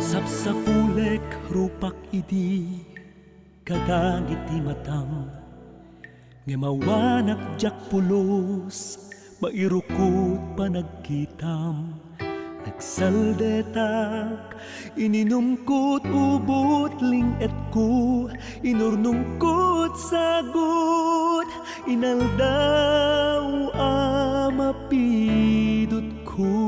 Sapsapulek rupak idi kadang iti matam nga mawanak jak pulos mairukot panagkitam. Nagsaldetak ininumkot ubot linget ko inurnungkot sagot inaldaw mapidot ko.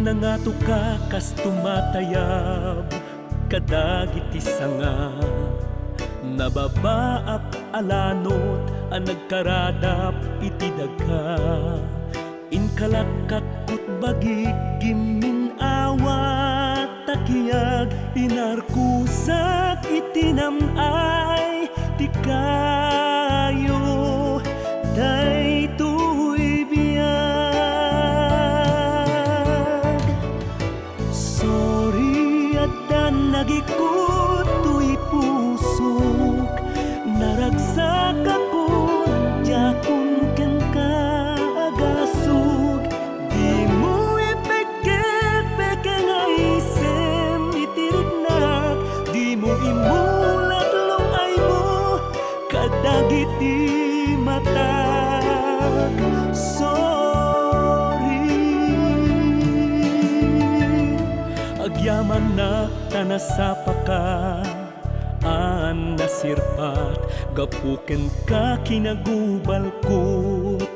Nangato ka kas tumatayab kadagiti sanga nababaak alanot ang nagkaradap iti daga inkalakkat kut bagik gimin awat takiyag inarkusak itinamay ti kayo daytoy biyag. Sorry at nagikot to'y pusok naragsak ako jakong ken kaagasog di mo ipeket-peke nga isem itirignak di mo imulat lungay mo kadagiti matag. Sorry agyaman na tanasapa ka an nasirpat gapuken ka kinagubal kot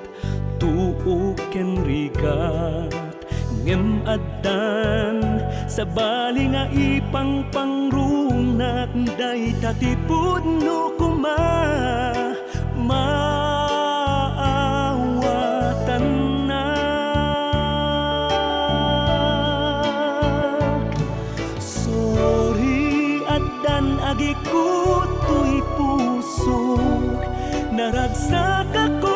tuuken rigat ngem addan sa bali nga ipang pangrungnak day tatipud no kuma maawatan na. Sorry addan agikot to'y pusok naragsak ako